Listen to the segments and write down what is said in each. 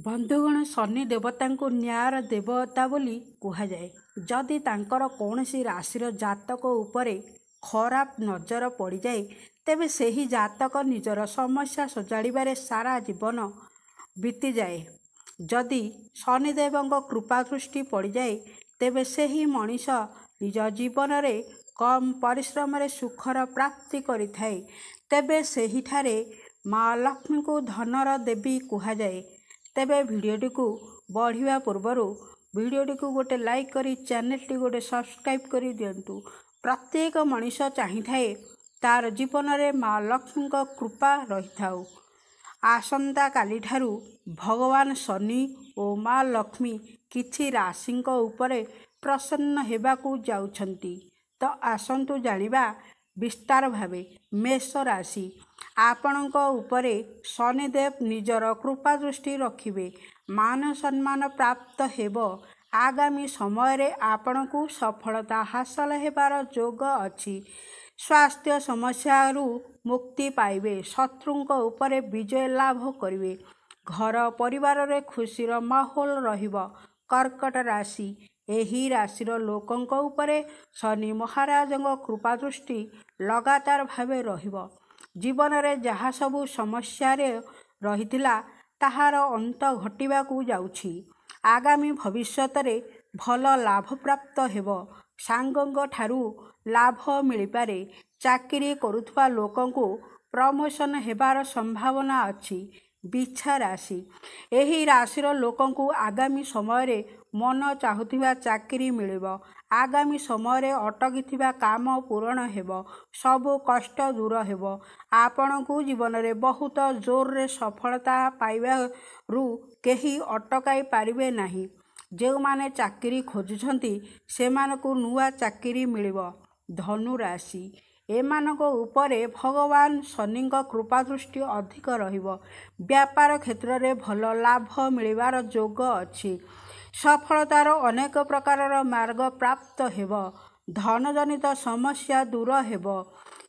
ବନ୍ଧୁଗଣ, ଶନି ଦେବତାଙ୍କୁ ନ୍ୟାୟର ଦେବତା ବୋଲି କୁହାଯାଏ। ଯଦି ତାଙ୍କର କୌଣସି ରାଶିର ଜାତକ ଉପରେ ଖରାପ ନଜର ପଡ଼ିଯାଏ, ତେବେ ସେହି ଜାତକ ନିଜର ସମସ୍ୟା ସଜାଡ଼ିବାରେ ସାରା ଜୀବନ ବିତିଯାଏ। ଯଦି ଶନିଦେବଙ୍କ କୃପାଦୃଷ୍ଟି ପଡ଼ିଯାଏ, ତେବେ ସେହି ମଣିଷ ନିଜ ଜୀବନରେ କମ୍ ପରିଶ୍ରମରେ ସୁଖର ପ୍ରାପ୍ତି କରିଥାଏ। ତେବେ ସେହିଠାରେ ମା ଲକ୍ଷ୍ମୀଙ୍କୁ ଧନର ଦେବୀ କୁହାଯାଏ। ତେବେ ଭିଡ଼ିଓଟିକୁ ବଢ଼ିବା ପୂର୍ବରୁ ଭିଡ଼ିଓଟିକୁ ଗୋଟେ ଲାଇକ୍ କରି ଚ୍ୟାନେଲଟି ଗୋଟେ ସବସ୍କ୍ରାଇବ୍ କରି ଦିଅନ୍ତୁ। ପ୍ରତ୍ୟେକ ମଣିଷ ଚାହିଁଥାଏ ତାର ଜୀବନରେ ମା ଲକ୍ଷ୍ମୀଙ୍କ କୃପା ରହିଥାଉ। ଆସନ୍ତାକାଲିଠାରୁ ଭଗବାନ ଶନି ଓ ମା ଲକ୍ଷ୍ମୀ କିଛି ରାଶିଙ୍କ ଉପରେ ପ୍ରସନ୍ନ ହେବାକୁ ଯାଉଛନ୍ତି। ତ ଆସନ୍ତୁ ଜାଣିବା ବିସ୍ତାର ଭାବେ। ମେଷ ରାଶି, ଆପଣଙ୍କ ଉପରେ ଶନିଦେବ ନିଜର କୃପାଦୃଷ୍ଟି ରଖିବେ। ମାନ ସମ୍ମାନ ପ୍ରାପ୍ତ ହେବ। ଆଗାମୀ ସମୟରେ ଆପଣଙ୍କୁ ସଫଳତା ହାସଲ ହେବାର ଯୋଗ ଅଛି। ସ୍ୱାସ୍ଥ୍ୟ ସମସ୍ୟାରୁ ମୁକ୍ତି ପାଇବେ। ଶତ୍ରୁଙ୍କ ଉପରେ ବିଜୟ ଲାଭ କରିବେ। ଘର ପରିବାରରେ ଖୁସିର ମାହୋଲ ରହିବ। କର୍କଟ ରାଶି, ଏହି ରାଶିର ଲୋକଙ୍କ ଉପରେ ଶନି ମହାରାଜଙ୍କ କୃପାଦୃଷ୍ଟି ଲଗାତାର ଭାବେ ରହିବ। ଜୀବନରେ ଯାହା ସବୁ ସମସ୍ୟାରେ ରହିଥିଲା, ତାହାର ଅନ୍ତ ଘଟିବାକୁ ଯାଉଛି। ଆଗାମୀ ଭବିଷ୍ୟତରେ ଭଲ ଲାଭ ପ୍ରାପ୍ତ ହେବ। ସାଙ୍ଗଙ୍କ ଠାରୁ ଲାଭ ମିଳିପାରେ। ଚାକିରି କରୁଥିବା ଲୋକଙ୍କୁ ପ୍ରମୋଶନ ହେବାର ସମ୍ଭାବନା ଅଛି। ବିଛା ରାଶି, ଏହି ରାଶିର ଲୋକଙ୍କୁ ଆଗାମୀ ସମୟରେ ମନ ଚାହୁଥିବା ଚାକିରି ମିଳିବ। ଆଗାମୀ ସମୟରେ ଅଟକିଥିବା କାମ ପୂରଣ ହେବ। ସବୁ କଷ୍ଟ ଦୂର ହେବ। ଆପଣଙ୍କୁ ଜୀବନରେ ବହୁତ ଜୋରରେ ସଫଳତା ପାଇବାରୁ କେହି ଅଟକାଇ ପାରିବେ ନାହିଁ। ଯେଉଁମାନେ ଚାକିରି ଖୋଜୁଛନ୍ତି, ସେମାନଙ୍କୁ ନୂଆ ଚାକିରି ମିଳିବ। ଧନୁ ରାଶି, ଏମାନଙ୍କ ଉପରେ ଭଗବାନ ଶନିଙ୍କ କୃପାଦୃଷ୍ଟି ଅଧିକ ରହିବ। ବ୍ୟାପାର କ୍ଷେତ୍ରରେ ଭଲ ଲାଭ ମିଳିବାର ଯୋଗ ଅଛି। ସଫଳତାର ଅନେକ ପ୍ରକାରର ମାର୍ଗ ପ୍ରାପ୍ତ ହେବ। ଧନଜନିତ ସମସ୍ୟା ଦୂର ହେବ।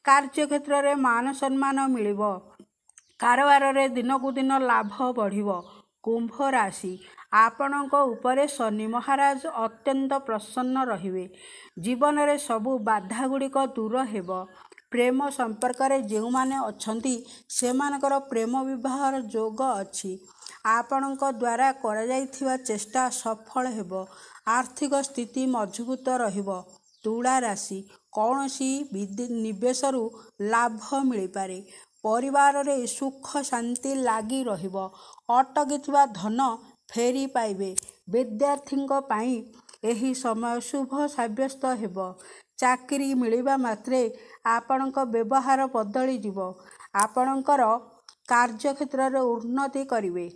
କାର୍ଯ୍ୟକ୍ଷେତ୍ରରେ ମାନ ସମ୍ମାନ ମିଳିବ। କାରବାରରେ ଦିନକୁ ଦିନ ଲାଭ ବଢ଼ିବ। କୁମ୍ଭ ରାଶି, ଆପଣଙ୍କ ଉପରେ ଶନି ମହାରାଜ ଅତ୍ୟନ୍ତ ପ୍ରସନ୍ନ ରହିବେ। ଜୀବନରେ ସବୁ ବାଧାଗୁଡ଼ିକ ଦୂର ହେବ। ପ୍ରେମ ସମ୍ପର୍କରେ ଯେଉଁମାନେ ଅଛନ୍ତି, ସେମାନଙ୍କର ପ୍ରେମ ବିବାହର ଯୋଗ ଅଛି। ଆପଣଙ୍କ ଦ୍ୱାରା କରାଯାଇଥିବା ଚେଷ୍ଟା ସଫଳ ହେବ। ଆର୍ଥିକ ସ୍ଥିତି ମଜବୁତ ରହିବ। ତୁଳା ରାଶି, କୌଣସି ନିବେଶରୁ ଲାଭ ମିଳିପାରେ। ପରିବାରରେ ସୁଖ ଶାନ୍ତି ଲାଗି ରହିବ। ଅଟକିଥିବା ଧନ ଫେରି ପାଇବେ। ବିଦ୍ୟାର୍ଥୀଙ୍କ ପାଇଁ ଏହି ସମୟ ଶୁଭ ସାବ୍ୟସ୍ତ ହେବ। ଚାକିରି ମିଳିବା ମାତ୍ରେ ଆପଣଙ୍କ ବ୍ୟବହାର ବଦଳିଯିବ। ଆପଣଙ୍କର କାର୍ଯ୍ୟକ୍ଷେତ୍ରରେ ଉନ୍ନତି କରିବେ।